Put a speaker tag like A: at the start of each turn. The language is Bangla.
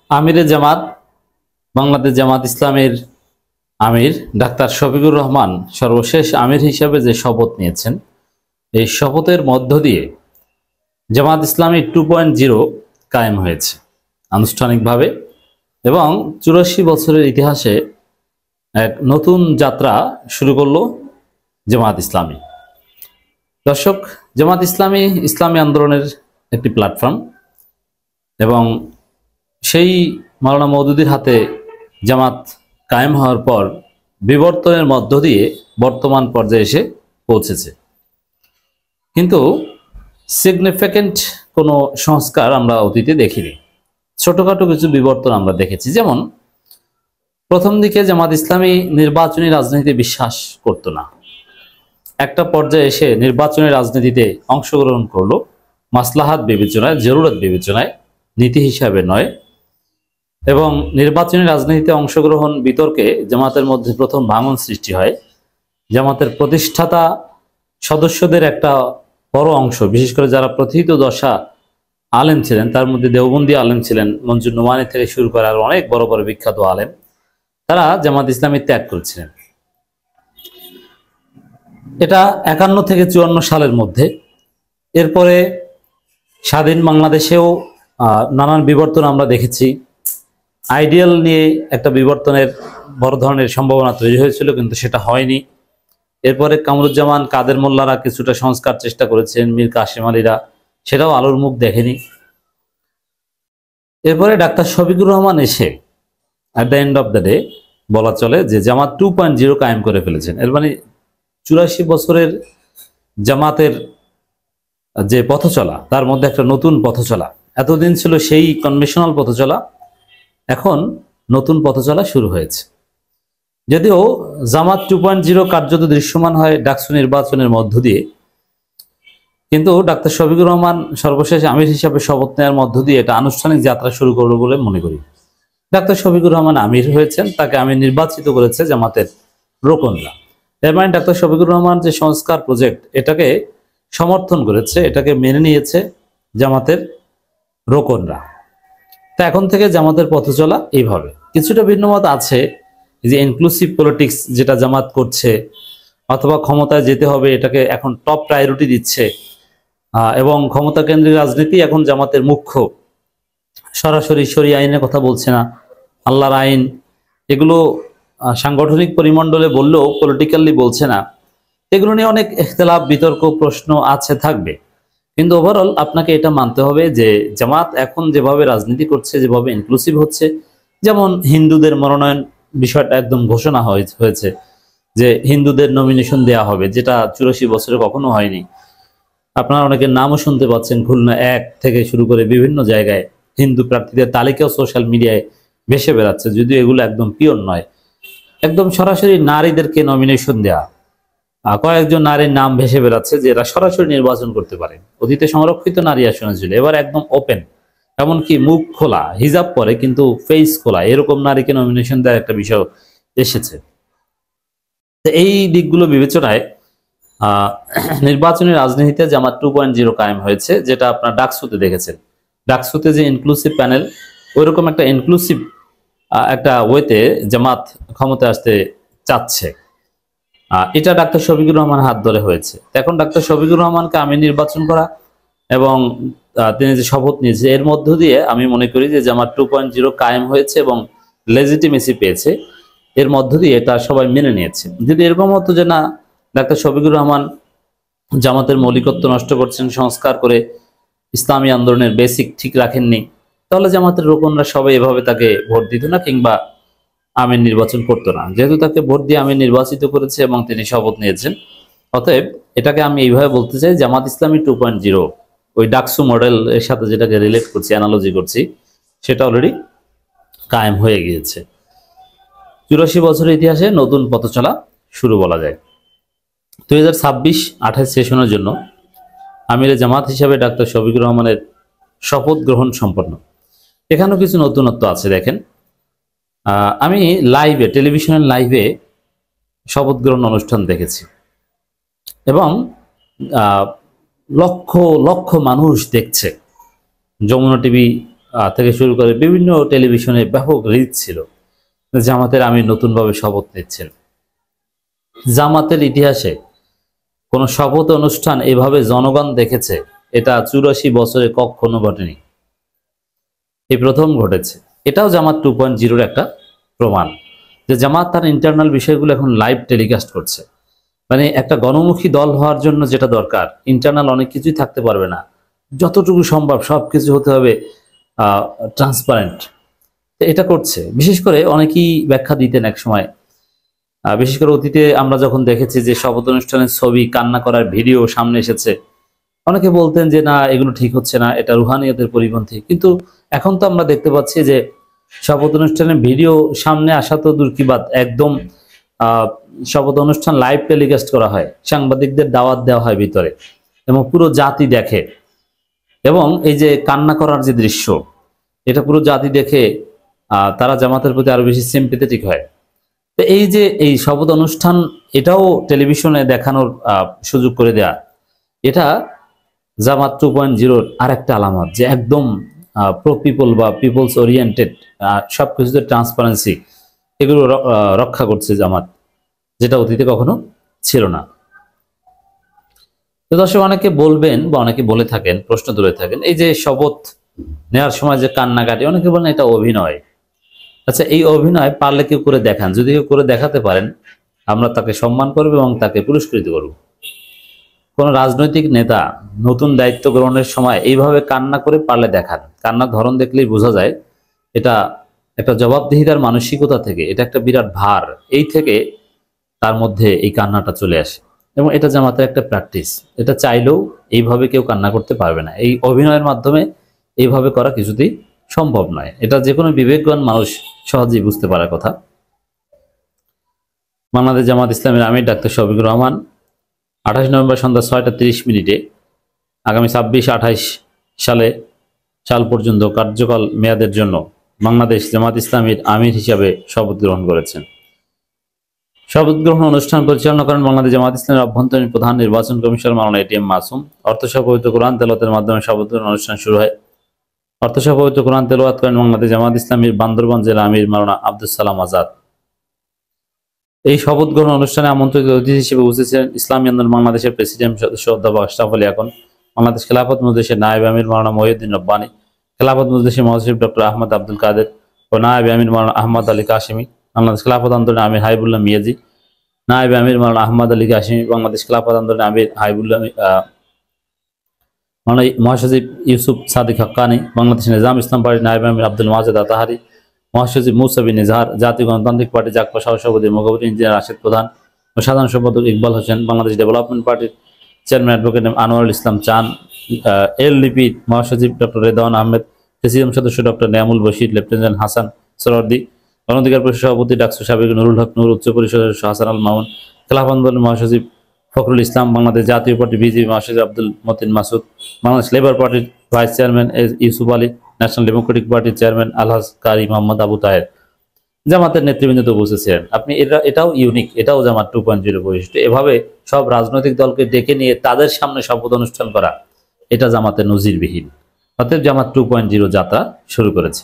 A: আমিরে জামাত বাংলাদেশ জামাত ইসলামের আমির ডাক্তার শফিকুর রহমান সর্বশেষ আমির হিসেবে যে শপথ নিয়েছেন, এই শপথের মধ্য দিয়ে জামাত ইসলামী 2.0 কায়েম হয়েছে আনুষ্ঠানিকভাবে এবং 84 বছরের ইতিহাসে এক নতুন যাত্রা শুরু করলো জামাত ইসলামী। দর্শক, জামাত ইসলামী ইসলামী আন্দোলনের একটি প্ল্যাটফর্ম এবং সেই মাওলানা মওদুদীর হাতে জামাত কায়েম হওয়ার পর বিবর্তনের মধ্য দিয়ে বর্তমান পর্যায়ে এসে পৌঁছেছে। কিন্তু সিগনিফিক্যান্ট কোনো সংস্কার আমরা অতীতে দেখিনি। ছোটখাটো কিছু বিবর্তন আমরা দেখেছি। যেমন প্রথম দিকে জামাত ইসলামী নির্বাচনী রাজনীতিতে বিশ্বাস করতো না। একটা পর্যায়ে এসে নির্বাচনী রাজনীতিতে অংশগ্রহণ করলো মাসলাহাত বিবেচনায়, জরুরত বিবেচনায়, নীতি হিসাবে নয়। এবং নির্বাচনী রাজনীতিতে অংশগ্রহণ বিতর্কে জামাতের মধ্যে প্রথম ভাঙন সৃষ্টি হয়। জামাতের প্রতিষ্ঠাতা সদস্যদের একটা বড় অংশ, বিশেষ করে যারা প্রথিতযশা আলেম ছিলেন, তার মধ্যে দেওবন্দি আলেম ছিলেন, মঞ্জুর নোমানী থেকে শুরু করে আর অনেক বড় বড় বিখ্যাত আলেম, তারা জামাত ইসলামী ত্যাগ করেছিলেন। এটা 51 থেকে 54 সালের মধ্যে। এরপরে স্বাধীন বাংলাদেশেও নানান বিবর্তন আমরা দেখেছি। আইডিয়াল নিয়ে একটা বিবর্তনের বড় ধরনের সম্ভাবনা তৈরি হয়েছিল, কিন্তু সেটা হয়নি। এরপরে কামরুজ্জামান, কাদের মোল্লারা কিছুটা সংস্কার চেষ্টা করেছেন, মীর কাসেম আলীরা, সেটাও আলোর মুখ দেখেনি। এরপরে ডাক্তার শফিকুর রহমান এসে at the end of the day বলা চলে যে জামাত 2.0 কায়েম করে ফেলেছেন। এর মানে 84 বছরের জামাতের যে পথ চলা, তার মধ্যে একটা নতুন পথ চলা। এতদিন ছিল সেই কনভেনশনাল পথ চলা, এখন নতুন পথ চলা শুরু হয়েছে। যদিও জামাত 2.0 কার্যত দৃশ্যমান হয় ডাকসু নির্বাচনের মধ্য দিয়ে, কিন্তু ডাক্তার শফিকুর রহমান সর্বশেষ আমির হিসাবে শপথ নেওয়ার মধ্য দিয়ে এটা আনুষ্ঠানিক যাত্রা শুরু করলো বলে মনে করি। ডাক্তার শফিকুর রহমান আমির হয়েছেন, তাকে আমির নির্বাচিত করেছে জামাতের রোকনরা। এর মানে ডাক্তার শফিকুর রহমান যে সংস্কার প্রজেক্ট, এটাকে সমর্থন করেছে, এটাকে মেনে নিয়েছে জামাতের রোকনরা। তা এখন থেকে জামাতের পথ চলা এইভাবে। কিছুটা ভিন্নমত আছে যে ইনক্লুসিভ পলিটিক্স যেটা জামাত করছে, অথবা ক্ষমতায় যেতে হবে এটাকে এখন টপ প্রায়োরিটি দিচ্ছে, এবং ক্ষমতা কেন্দ্রিক রাজনীতি এখন জামাতের মুখ্য। সরাসরি শরিয়া আইনের কথা বলছে না, আল্লাহর আইন, এগুলো সাংগঠনিক পরিমণ্ডলে বললেও পলিটিক্যালি বলছে না। এগুলো নিয়ে অনেক ইখতিলাফ, বিতর্ক, প্রশ্ন আছে, থাকবে। কিন্তু ওভারঅল আপনাকে এটা মানতে হবে যে জামাত এখন যেভাবে রাজনীতি করছে, যেভাবে ইনক্লুসিভ হচ্ছে, যেমন হিন্দুদের মনোনয়ন বিষয়টা একদম ঘোষণা হয়েছে যে হিন্দুদের নমিনেশন দেয়া হবে, যেটা 84 বছরে কখনো হয়নি। আপনারা অনেকের নামও শুনতে পাচ্ছেন, খুলনা 1 থেকে শুরু করে বিভিন্ন জায়গায় হিন্দু প্রার্থীদের তালিকাও সোশ্যাল মিডিয়ায় ভেসে বেড়াচ্ছে, যদিও এগুলো একদম পিওর নয়। একদম সরাসরি নারীদেরকে নমিনেশন দেয়া, কয়েকজন নারীর নাম ভেসে বেড়াচ্ছে যে এরা সরাসরি নির্বাচন করতে পারে। অতীতে সংরক্ষিত নারী আসনে ছিল, এবার একদম ওপেন, এমনকি মুখ খোলা, হিজাব পরে কিন্তু ফেস খোলা, এরকম নারীকে নমিনেশন দেওয়ার একটা বিষয় এসেছে। এই দিকগুলো বিবেচনায় নির্বাচনী রাজনীতিতে জামাত 2.0 কায়েম হয়েছে, যেটা আপনার ডাকসুতে দেখেছেন। ডাকসুতে যে ইনক্লুসিভ প্যানেল, ওইরকম একটা ইনক্লুসিভ একটা ওয়েতে জামাত ক্ষমতায় আসতে চাচ্ছে। এটা ডাক্তার শফিকুর রহমান হাত ধরে হয়েছে। এখন ডাক্তার শফিকুর রহমানকে আমির নির্বাচন করা এবং তিনি যে শপথ নিয়েছে, এর মধ্য দিয়ে আমি মনে করি যে জামাত 2.0 কায়েম হয়েছে এবং লেজিটিমেসি পেয়েছে। এর মধ্য দিয়ে এটা সবাই মেনে নিয়েছে। যদি এরকম হতো যে না, ডাক্তার শফিকুর রহমান জামাতের মৌলিকত্ব নষ্ট করছেন, সংস্কার করে ইসলামী আন্দোলনের বেসিক ঠিক রাখেননি, তাহলে জামাতের রোকনরা সবাই এভাবে তাকে ভোট দিত না, কিংবা আমির নির্বাচন করতো না। যেহেতু তাকে ভোট দিয়ে আমির নির্বাচিত করেছে এবং তিনি শপথ নিয়েছেন, অতএব এটাকে আমি এইভাবে বলতে চাই, জামাত ইসলামী 2.0 ওই ডাকসু মডেল এর সাথে যেটাকে রিলেট করছি, অ্যানালজি করছি, সেটা অলরেডি কায়েম হয়ে গিয়েছে। 84 বছরের ইতিহাসে নতুন পথ চলা শুরু বলা যায়। 2026-28 সেশনের জন্য আমিরে জামাত হিসাবে ডাক্তার শফিকুর রহমানের শপথ গ্রহণ সম্পন্ন। এখানেও কিছু নতুনত্ব আছে। দেখেন, আমি লাইভে, টেলিভিশনের লাইভে শপথ গ্রহণ অনুষ্ঠান দেখেছি এবং লক্ষ লক্ষ মানুষ দেখছে। যমুনা টিভি থেকে শুরু করে বিভিন্ন টেলিভিশনে ব্যাপক রিচ ছিল। জামাতের আমির নতুনভাবে শপথ নিচ্ছেন। জামাতের ইতিহাসে কোন শপথ অনুষ্ঠান এভাবে জনগণ দেখেছে এটা 84 বছরে কখনো ঘটেনি, এই প্রথম ঘটেছে। এটাও জামাত 2.0 একটা প্রমাণ যে জামাত তার ইন্টারনাল বিষয়গুলো এখন লাইভ টেলিকাস্ট করছে। মানে একটা গণমুখী দল হওয়ার জন্য যেটা দরকার, ইন্টারনাল অনেক কিছুই থাকতে পারবে না, যতটুকু সম্ভব সবকিছু হতে হবে ট্রান্সপারেন্ট। এটা করছে। বিশেষ করে অনেকেই ব্যাখ্যা দিতেন এক সময়, বিশেষ করে অতীতে আমরা যখন দেখেছি যে শপথ অনুষ্ঠানের ছবি, কান্না করার ভিডিও সামনে এসেছে, অনেকে বলতেন যে না এগুলো ঠিক হচ্ছে না, এটা রুহানিয়তের পরিপন্থী। কিন্তু এখন তো আমরা দেখতে পাচ্ছি যে শপথ অনুষ্ঠানের ভিডিও সামনে আসা তো দূর কি বাদ, একদম শপথ অনুষ্ঠান লাইভ টেলিকাস্ট করা হয়, সাংবাদিকদের দাওয়াত দেওয়া হয় ভিতরে এবং পুরো জাতি দেখে। এবং এই যে কান্না করার যে দৃশ্য, এটা পুরো জাতি দেখে তারা জামাতের প্রতি আরো বেশি সিম্প্যাথেটিক হয়। তো এই যে এই শপথ অনুষ্ঠান, এটাও টেলিভিশনে দেখানোর সুযোগ করে দেয়া, এটা জামাত 2.0 আর একটা আলামত যে একদম প্রো পিপল বা পিপলস ওরিয়েন্টেড, সবকিছুতে ট্রান্সপারেন্সি, এগুলো রক্ষা করছে জামাত, যেটা অতীতে কখনো ছিল না। তো দর্শক, অনেকে বলবেন বা অনেকে বলে থাকেন, প্রশ্ন তুলে থাকেন, এই যে শপথ নেওয়ার সময় যে কান্নাকাটি, অনেকে বলেন এটা অভিনয়। আচ্ছা, এই অভিনয় পারলে কেউ করে দেখান, যদি কেউ করে দেখাতে পারেন আমরা তাকে সম্মান করব এবং তাকে পুরস্কৃত করব। কোন রাজনৈতিক নেতা নতুন দায়িত্ব গ্রহণের সময় এইভাবে কান্না করে পারলে দেখান, কান্নার ধরন দেখলেই বোঝা যায় এটা একটা জবাবদিহিতার মানসিকতা থেকে, এটা একটা বিরাট ভার, এই থেকে তার মধ্যে এই কান্নাটা চলে আসে। এবং এটা জামাতের একটা প্র্যাকটিস, এটা চাইলেও এইভাবে কেউ কান্না করতে পারবে না, এই অভিনয়ের মাধ্যমে এইভাবে করা কিছুতেই সম্ভব নয়। এটা যে কোনো বিবেকবান মানুষ সহজেই বুঝতে পারার কথা। বাংলাদেশ জামাত ইসলামের আমির ডাক্তার শফিকুর রহমান 28 নভেম্বর সন্ধ্যা 6টা 30 মিনিটে আগামী 26-28 সাল পর্যন্ত কার্যকাল মেয়াদের জন্য বাংলাদেশ জামাত ইসলামীর আমির হিসাবে শপথ গ্রহণ করেছেন। শপথ গ্রহণ অনুষ্ঠান পরিচালনা করেন বাংলাদেশ জামাত ইসলামের অভ্যন্তরীণ প্রধান নির্বাচন কমিশনার মাওলানা এটিএম মাসুম। অর্থসহ পবিত্র কোরআন তেলাওয়াতের মাধ্যমে শপথ গ্রহণ অনুষ্ঠান শুরু হয়। অর্থসহ পবিত্র কোরআন তেলাওয়াত করেন বাংলাদেশ জামাত ইসলামীর বান্দরবান জেলা আমির মাওলানা আব্দুল সালাম আজাদ। এই শপথ গ্রহণ অনুষ্ঠানে আমন্ত্রিত অতিথি হিসেবে উপস্থিত ছিলেন ইসলামী আন্দোলন বাংলাদেশের প্রেসিডেন্ট সদস্য অধ্যাপক আশরাফ আলী আকন, বাংলাদেশ খেলাফত মজলিসের নায়েব আমির মাওলানা মহিউদ্দিন রব্বানী, খেলাফত মজলিসের মহাসচিব ডক্টর আহমদ আব্দুল কাদের ও নায়েব আমির মাওলানা আহমদ আলী কাশিমি, বাংলাদেশ খেলাফত আন্দোলনের আমির হাইবুল্লাহ মিয়াজি, নায়েব আমির মাওলানা আহমদ আলী কাশিমি, বাংলাদেশ খেলাফত আন্দোলনের আমির হাইবুল্লাহ মহাসচিব ইউসুফ সাদিক হক্কানি, বাংলাদেশ নিজাম ইসলাম পার্টির নায়েব আমির আব্দুল মাজেদ আতাহারি, মহাসচিব মুসাবি নিজহার, জাতীয় গণতান্ত্রিক পার্টি জাকপা সহসভাপতি মুখপাত্র ইঞ্জিনিয়ার রাশেদ প্রধান ও সাধারণ সম্পাদক ইকবাল হোসেন, বাংলাদেশ ডেভেলপমেন্ট পার্টির চেয়ারম্যান অ্যাডভোকেট আনোয়ারুল ইসলাম চান, এলডিপি মহাসচিব ডক্টর রেদওয়ান আহমেদ, প্রেসিডিয়াম সদস্য ডক্টর নিয়ামুল বশির, লেফটেন্যান্ট হাসান সরওয়ার্দী, গণঅধিকার পরিষদ সভাপতি ডাকসু সাবেক নুরুল হক নূর, উচ্চ পরিষদ সদস্য হাসান আল মামুন, খেলাফত আন্দোলনের মহাসচিব ফখরুল ইসলাম, বাংলাদেশ জাতীয় পার্টি বিজেপি মহাসচিব আব্দুল মতিন মাসুদ, বাংলাদেশ লেবার পার্টির vice chairman Yusuf Ali, national Democratic পার্টির চেয়ারম্যান আলহাজ কারি মোহাম্মদ আবু তাহের, জামাতের নেতৃবৃন্দ তো বুঝেছিলেন। আপনি এটাও ইউনিক, এটাও জামাত 2.0 বৈশিষ্ট্য। এভাবে সব রাজনৈতিক দলকে ডেকে নিয়ে তাদের সামনে শপথ অনুষ্ঠান করা, এটা জামাতের নজিরবিহীন। অতএব জামাত 2.0 যাত্রা শুরু করেছে।